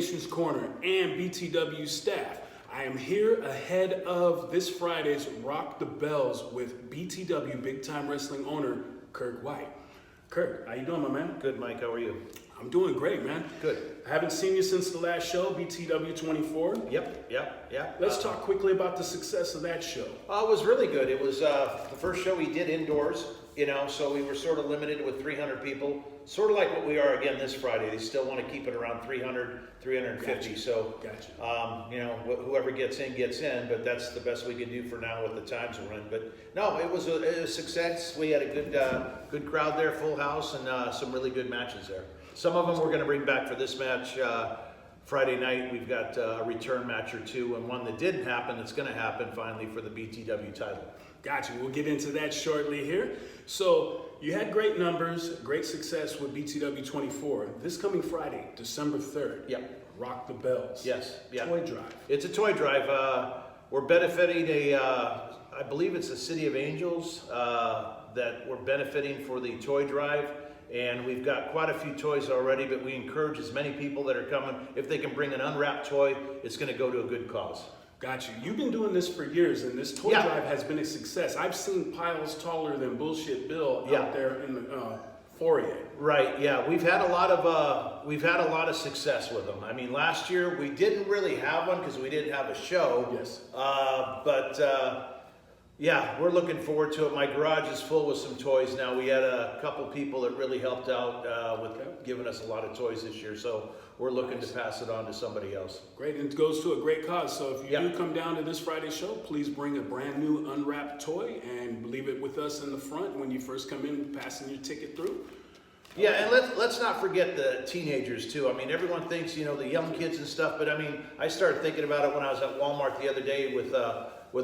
Eliminations Corner, and BTW staff. I am here ahead of this Friday's Rock the Bells with BTW Big Time Wrestling owner, Kirk White. Kirk, how you doing, my man? Good, Mike. How are you? I'm doing great, man. Good. I haven't seen you since the last show, BTW 24. Yep. Let's talk quickly about the success of that show. It was really good. It was the first show we did indoors, so we were sort of limited with 300 people, sort of like what we are again this Friday. They still want to keep it around 300, 350. Gotcha. So, Gotcha. Whoever gets in, but that's the best we can do for now with the times we're in. But no, it was a success. We had a good crowd there, full house, and some really good matches there. Some of them we're going to bring back for this match Friday night. We've got a return match or two, and one that didn't happen that's going to happen finally for the BTW title. Gotcha. We'll get into that shortly here. So you had great numbers, great success with BTW 24. This coming Friday, December 3rd. Yep. Rock the Bells. Yes. Yeah. Toy drive. It's a toy drive. We're benefiting I believe it's the City of Angels that we're benefiting for the toy drive. And we've got quite a few toys already, but we encourage as many people that are coming, if they can bring an unwrapped toy, it's going to go to a good cause. Got you. You've been doing this for years, and this toy drive has been a success. I've seen piles taller than BullSh Bill out there in the foyer. Right. Yeah. We've had a lot of success with them. I mean, last year we didn't really have one because we didn't have a show. Yes. Yeah, we're looking forward to it. My garage is full with some toys now. We had a couple people that really helped out with giving us a lot of toys this year, so we're looking to pass it on to somebody else. Great, and it goes to a great cause. So if you do come down to this Friday show, please bring a brand new unwrapped toy and leave it with us in the front when you first come in, passing your ticket through. Yeah, and let's not forget the teenagers too. I mean, everyone thinks, the young kids and stuff, but I mean, I started thinking about it when I was at Walmart the other day with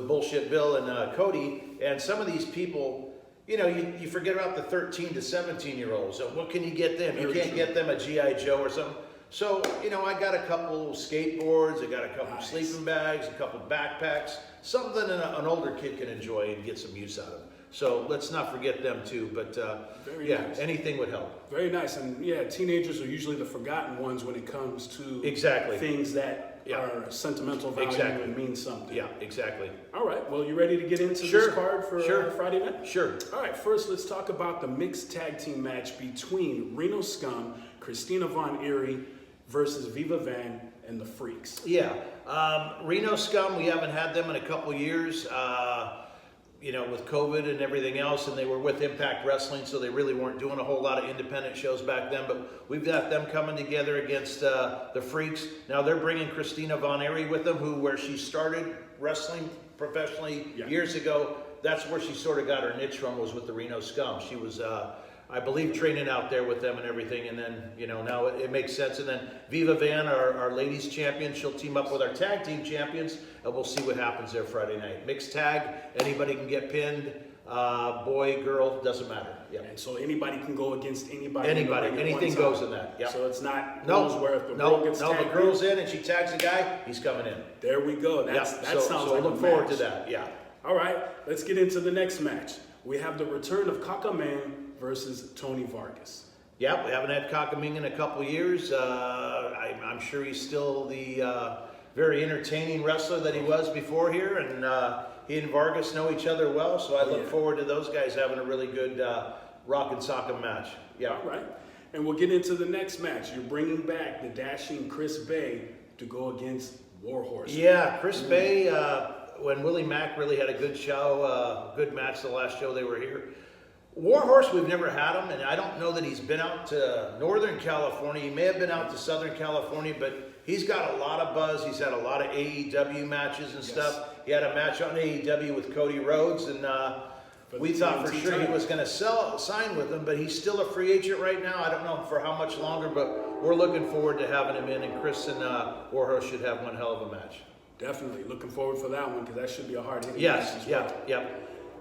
BullSh Bill and Cody, and some of these people, you forget about the 13 to 17-year-olds. What can you get them? You can't get them a G.I. Joe or something. So, I got a couple skateboards, I got a couple sleeping bags, a couple backpacks, something an older kid can enjoy and get some use out of. So let's not forget them too, but nice. Anything would help. Very nice, and teenagers are usually the forgotten ones when it comes to things that are sentimental value and mean something. Yeah, exactly. All right, well, you ready to get into this card for Friday night? Sure. All right, first let's talk about the mixed tag team match between Reno Scum, Christina Von Eerie versus Viva Van and the Freaks. Yeah, Reno Scum, we haven't had them in a couple years. With COVID and everything else, and they were with Impact Wrestling, so they really weren't doing a whole lot of independent shows back then, but we've got them coming together against the Freaks. Now they're bringing Christina Von Eerie with them, where she started wrestling professionally years ago. That's where she sort of got her niche from, was with the Reno Scum. She was, I believe, training out there with them and everything, and then, now it makes sense. And then Viva Van, our ladies champion, she'll team up with our tag team champions, and we'll see what happens there Friday night. Mixed tag, anybody can get pinned, boy, girl, doesn't matter. Yeah. And so anybody can go against anybody. Anything goes in that. Yeah. So it's not rules where if the girl gets tagged. The girl's in and she tags a guy, he's coming in. There we go. That sounds like I look forward to that. Yeah. All right, let's get into the next match. We have the return of Kaka Meng versus Tony Vargas. Yeah, we haven't had Kaka Meng in a couple years. I'm sure he's still the very entertaining wrestler that he was before here, and he and Vargas know each other well, so I look forward to those guys having a really good rock and sock match. Yeah. All right, and we'll get into the next match. You're bringing back the dashing Chris Bey to go against Warhorse. Yeah, Chris Bey, when Willie Mack really had a good show, good match the last show they were here. Warhorse, we've never had him, and I don't know that he's been out to Northern California. He may have been out to Southern California, but he's got a lot of buzz. He's had a lot of AEW matches and stuff. He had a match on AEW with Cody Rhodes, and we thought for sure he was going to sign with him, but he's still a free agent right now. I don't know for how much longer, but we're looking forward to having him in, and Chris and Warhorse should have one hell of a match. Definitely looking forward for that one, because that should be a hard hitting match as well. Yeah.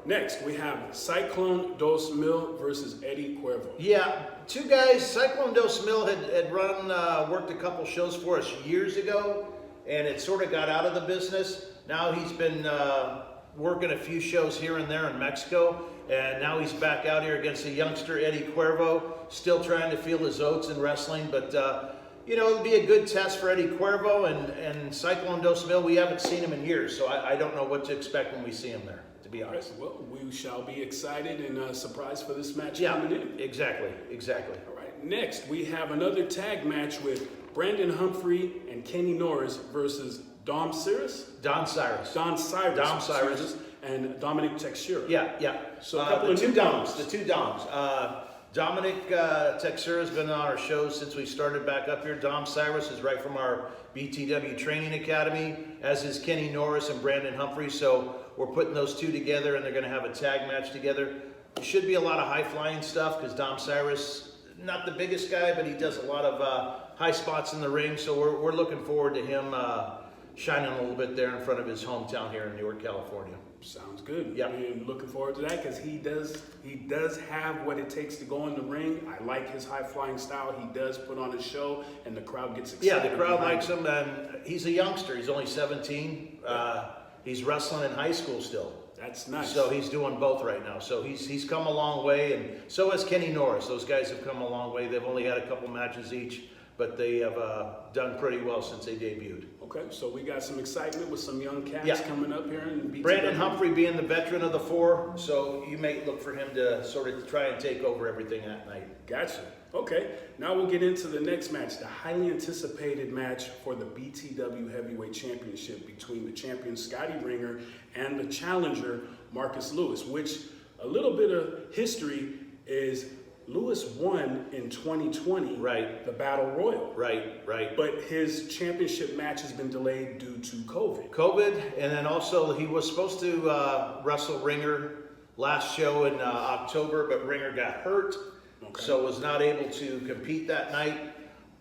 Next, we have Cyclone Dos Mil versus Eddie Cuervo. Yeah, two guys. Cyclone Dos Mil had worked a couple shows for us years ago, and it sort of got out of the business. Now he's been working a few shows here and there in Mexico, and now he's back out here against a youngster, Eddie Cuervo, still trying to feel his oats in wrestling, but you know, it'll be a good test for Eddie Cuervo and Cyclone Dos Mil. We haven't seen him in years, so I don't know what to expect when we see him there, to be honest. Well, we shall be excited and surprised for this match Yeah, coming in. exactly. All right, next we have another tag match with Brandon Humprey and Kenny Norris versus Don Cyrus, and Dominic Teixeira. Yeah. So a couple of the new two Doms. Dominic Teixeira has been on our shows since we started back up here. Dom Cyrus is right from our BTW Training Academy, as is Kenny Norris and Brandon Humprey. So we're putting those two together, and they're going to have a tag match together. It should be a lot of high-flying stuff because Dom Cyrus, not the biggest guy, but he does a lot of high spots in the ring. So we're looking forward to him shining a little bit there in front of his hometown here in Newark, California. Sounds good. Yeah. And looking forward to that because he does have what it takes to go in the ring. I like his high flying style. He does put on a show, and the crowd gets excited. Yeah, the crowd likes him, and he's a youngster. He's only 17. He's wrestling in high school still. That's nice. So he's doing both right now. So he's come a long way, and so has Kenny Norris. Those guys have come a long way. They've only had a couple matches each, but they have done pretty well since they debuted. Okay, so we got some excitement with some young cats coming up here in BTW. Brandon Humprey being the veteran of the four, so you may look for him to sort of try and take over everything that night. Gotcha. Okay, now we'll get into the next match, the highly anticipated match for the BTW Heavyweight Championship between the champion Scotty Wringer and the challenger Marcus Lewis, which a little bit of history is Lewis won in 2020, Right. the Battle Royal. Right. But his championship match has been delayed due to COVID. And then also he was supposed to wrestle Wringer last show in October, but Wringer got hurt, so was not able to compete that night.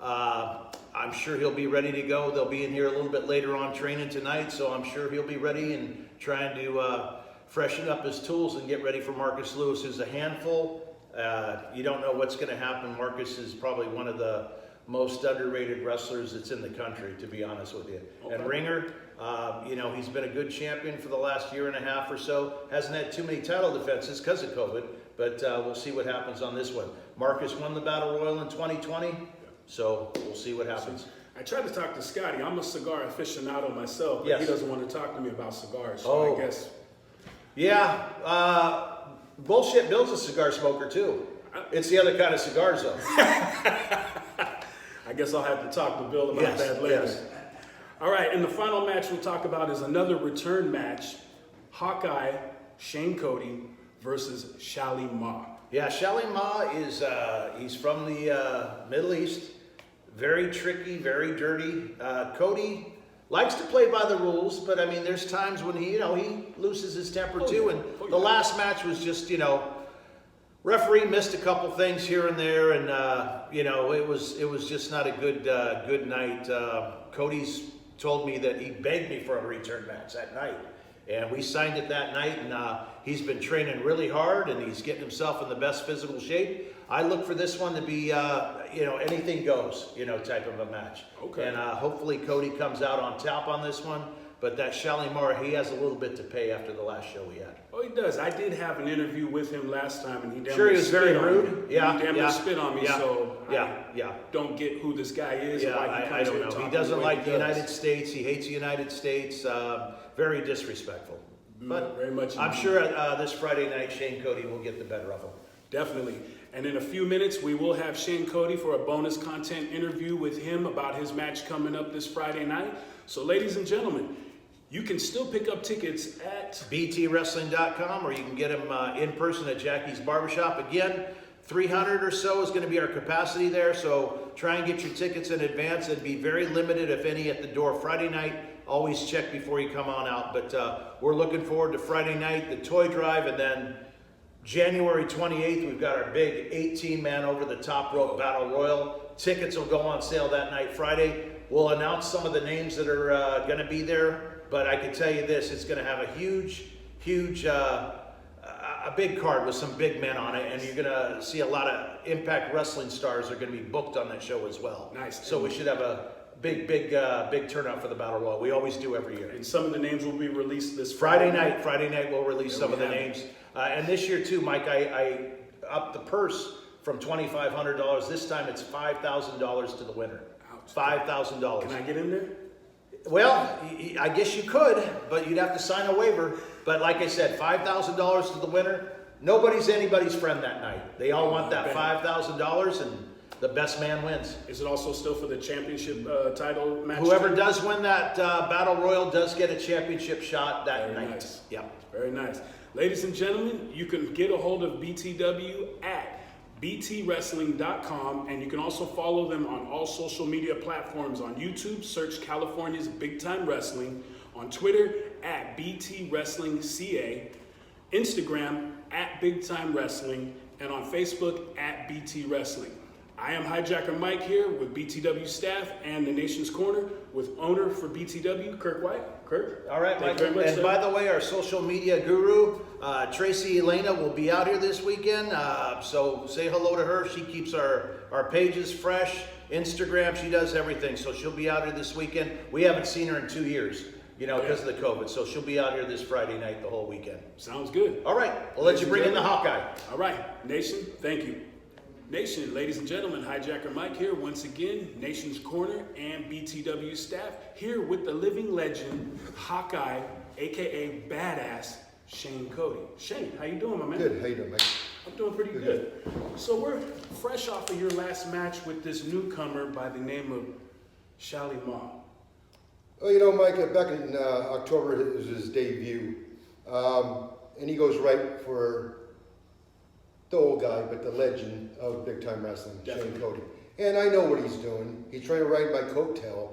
I'm sure he'll be ready to go. They'll be in here a little bit later on training tonight, so I'm sure he'll be ready and trying to freshen up his tools and get ready for Marcus Lewis, who's a handful. You don't know what's going to happen. Marcus is probably one of the most underrated wrestlers that's in the country, to be honest with you. Okay. And Wringer, you know, he's been a good champion for the last year and a half or so. Hasn't had too many title defenses because of COVID, but we'll see what happens on this one. Marcus won the Battle Royal in 2020, so we'll see what happens. I tried to talk to Scotty. I'm a cigar aficionado myself, but Yes. he doesn't want to talk to me about cigars. So I guess. Yeah, Bullshit Bill's a cigar smoker too. It's the other kind of cigars though. I guess I'll have to talk to Bill about that later. Yes. All right, and the final match we'll talk about is another return match. Hawkeye, Shane Kody versus Shall-Maa. Yeah, Shall-Maa is, he's from the Middle East. Very tricky, very dirty. Kody likes to play by the rules, but I mean, there's times when he loses his temper too. And the last match was just, referee missed a couple things here and there, and it was just not a good night. Cody's told me that he begged me for a return match that night, and we signed it that night. And he's been training really hard, and he's getting himself in the best physical shape. I look for this one to be, anything goes, type of a match. Okay. And hopefully Kody comes out on top on this one. But that Shall-Maa, he has a little bit to pay after the last show we had. Oh, he does. I did have an interview with him last time, and he damn Sure, he was very spit on rude. me. Yeah, He damn near spit on me, yeah, so yeah. I don't get who this guy is. Yeah, or why he I comes don't here know. He talking doesn't the way like the he does. United States. He hates the United States. Very disrespectful. But Very much I'm indeed. sure this Friday night, Shane Kody will get the better of him. Definitely. And in a few minutes, we will have Shane Kody for a bonus content interview with him about his match coming up this Friday night. So, ladies and gentlemen, you can still pick up tickets at BTWrestling.com, or you can get them in person at Jackie's Barbershop. Again, 300 or so is going to be our capacity there, so try and get your tickets in advance. It'd be very limited, if any, at the door Friday night. Always check before you come on out. But we're looking forward to Friday night, the toy drive, and then January 28th, we've got our big 18-man over-the-top rope battle royal. Tickets will go on sale that night, Friday. We'll announce some of the names that are going to be there, but I can tell you this, it's going to have a huge, a big card with some big men on it, and you're going to see a lot of Impact Wrestling stars are going to be booked on that show as well. Nice. So we should have a big turnout for the battle royal. We always do every year. And some of the names will be released this Friday night we'll release There some we of the have it. names. And this year too, Mike, I upped the purse from $2,500. This time it's $5,000 to the winner. Ouch. $5,000. Can I get in there? Well, I guess you could, but you'd have to sign a waiver. But like I said, $5,000 to the winner. Nobody's anybody's friend that night. They all want that $5,000, and the best man wins. Is it also still for the championship title match? Whoever does win that battle royal does get a championship shot that night. Nice. Yeah. Very nice. Ladies and gentlemen, you can get a hold of BTW at btwrestling.com, and you can also follow them on all social media platforms. On YouTube, search California's Big Time Wrestling. On Twitter, at BTWrestlingCA. Instagram, at Big Time Wrestling. And on Facebook, at BT Wrestling. I am HiJacker Mike here with BTW staff and the Nation's Corner with owner for BTW, Kirk White. Kirk? All right, Mike. Thank you very much, And sir. by the way, our social media guru, Tracy Elena, will be out here this weekend. So say hello to her. She keeps our pages fresh. Instagram, she does everything. So she'll be out here this weekend. We haven't seen her in 2 years, because of the COVID. So she'll be out here this Friday night the whole weekend. Sounds good. All right, we'll let you bring in the Hawkeye. All right, Nation, thank you. Nation, ladies and gentlemen, HiJacker Mike here once again, Nation's Corner and BTW staff, here with the living legend, Hawkeye, aka Badass, Shane Kody. Shane, how you doing, my man? Good, how you doing, Mike? I'm doing pretty good. So we're fresh off of your last match with this newcomer by the name of Shall-Maa. Well, Mike, back in October, it was his debut. And he goes right for the old guy, but the legend of big time wrestling, Definitely. Shane Kody. And I know what he's doing. He's trying to ride my coattail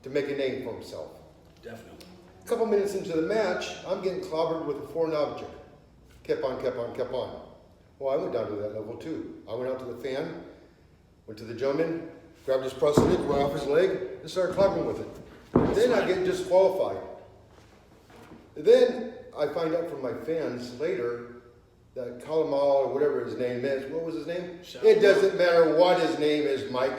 to make a name for himself. Definitely. A couple minutes into the match, I'm getting clobbered with a foreign object. Kept on. Well, I went down to that level too. I went out to the fan, went to the gentleman, grabbed his prosthetic right off his leg, and started clobbering with it. Then I get disqualified. Then I find out from my fans later that Shall-Maa, or whatever his name is, what was his name? Shall-Maa. It doesn't matter what his name is, Mike.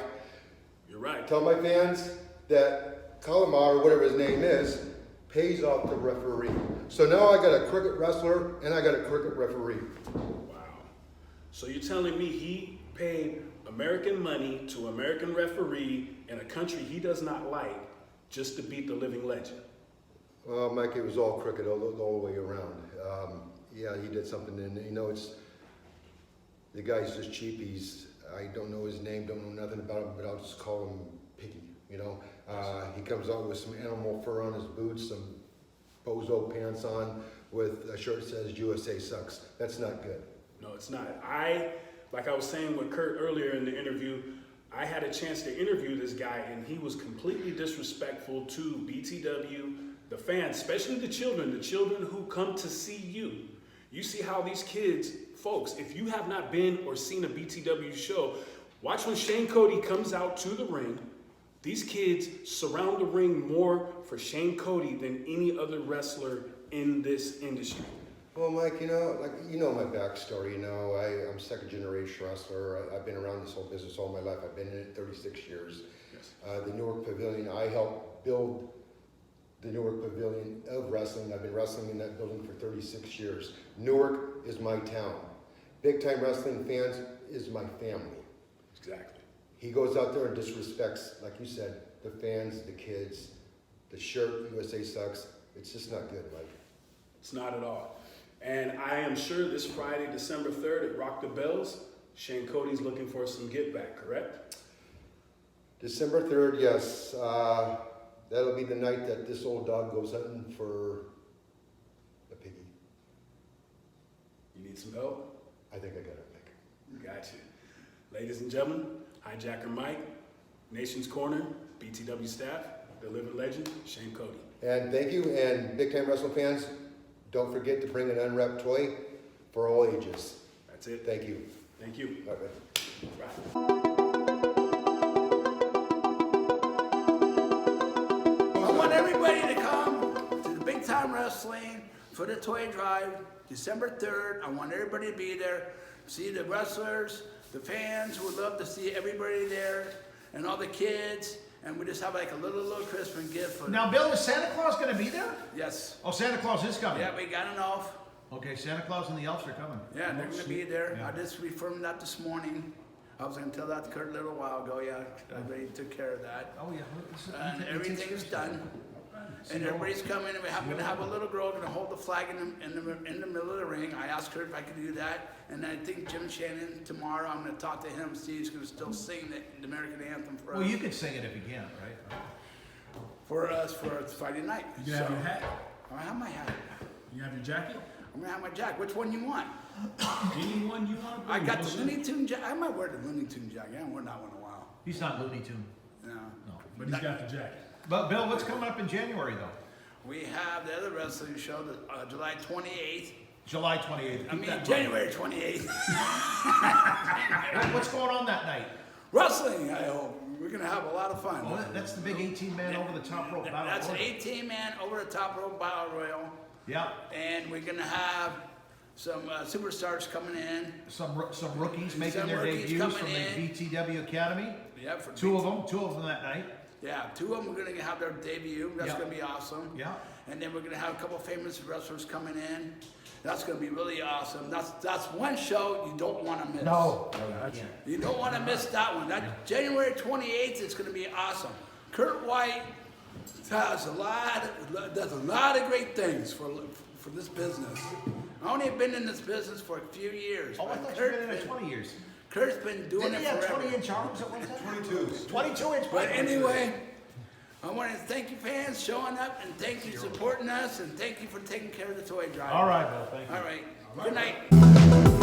You're right. Tell my fans that Shall-Maa, or whatever his name is, pays off the referee. So now I got a crooked wrestler and I got a crooked referee. Wow. So you're telling me he paid American money to American referee in a country he does not like just to beat the living legend? Well, Mike, it was all crooked all the way around. Yeah, he did something, and it's the guy's just cheap. I don't know his name, don't know nothing about him, but I'll just call him Piggy. He comes out with some animal fur on his boots, some bozo pants on, with a shirt that says USA sucks. That's not good. No, it's not. Like I was saying with Kurt earlier in the interview, I had a chance to interview this guy, and he was completely disrespectful to BTW, the fans, especially the children who come to see you. You see how these kids, folks, if you have not been or seen a BTW show, watch when Shane Kody comes out to the ring. These kids surround the ring more for Shane Kody than any other wrestler in this industry. Well, Mike, my backstory. I'm second generation wrestler. I've been around this whole business all my life. I've been in it 36 years. Yes. The Newark Pavilion, I helped build the Newark Pavilion of wrestling. I've been wrestling in that building for 36 years. Newark is my town. Big time wrestling fans is my family. Exactly. He goes out there and disrespects, like you said, the fans, the kids, the shirt, USA sucks. It's just not good, Mike. It's not at all. And I am sure this Friday, December 3rd at Rock the Bells, Shane Kody's looking for some get back, correct? December 3rd, yes. That'll be the night that this old dog goes hunting for a piggy. You need some help? I think I got it, Mike. Got you. Ladies and gentlemen, HiJacker Mike, Nation's Corner, BTW staff, the living legend, Shane Kody. And thank you, and big time wrestling fans, don't forget to bring an unwrapped toy for all ages. That's it. Thank you. Thank you. All right. Right. I want everybody to come to the Big Time Wrestling for the toy drive, December 3rd. I want everybody to be there, see the wrestlers, the fans. Would love to see everybody there and all the kids. And we just have like a little Christmas gift for Now, Bill, is Santa Claus going to be there? Yes. Oh, Santa Claus is coming. Yeah, we got an off. Okay, Santa Claus and the elves are coming. Yeah, they're going to be there. Yeah. I just confirmed that this morning. I was gonna tell that to Kurt a little while ago, yeah, I already took care of that. Oh, yeah. And everything's done. And everybody's coming, and we're gonna have a little girl gonna hold the flag in the middle of the ring. I asked her if I could do that, and I think Jim Shannon tomorrow, I'm gonna talk to him, see if he's gonna still sing the American anthem for us. Well, you can sing it if you can, right? For us, for Friday night. You gonna have your hat? I have my hat. You have your jacket? I'm gonna have my jacket. Which one you want? Anyone you want? I got the Looney Tune jacket. I might wear the Looney Tune jacket. I haven't worn that one in a while. He's not Looney Tune. No. No. But he's got the jacket. But Bill, what's coming up in January though? We have the other wrestling show, July 28th. July 28th. I mean, January 28th. What's going on that night? Wrestling, I hope. We're going to have a lot of fun. Oh, that's the big 18-man over the top rope battle. That's an royal. 18-man over the top rope battle royal. Yeah. And we're going to have some superstars coming in. Some rookies making Some their rookies debuts coming from the in. BTW Academy. Yeah, for Two of them that night. Yeah, two of them are going to have their debut. That's Yeah. going to be awesome. Yeah. And then we're going to have a couple famous wrestlers coming in. That's going to be really awesome. That's one show you don't want to miss. No. You don't want to miss that one. That January 28th is going to be awesome. Kirk White does a lot of great things for this business. I only been in this business for a few years. Oh, I but thought you've been in it 20 years. Kurt's been doing Didn't it he have forever. 20-inch arms at one time? 22s. 22-inch. But anyway, I want to thank you fans showing up, and thank you supporting us, and thank you for taking care of the toy drive. All right, Bill. Thank you. All right. Good night.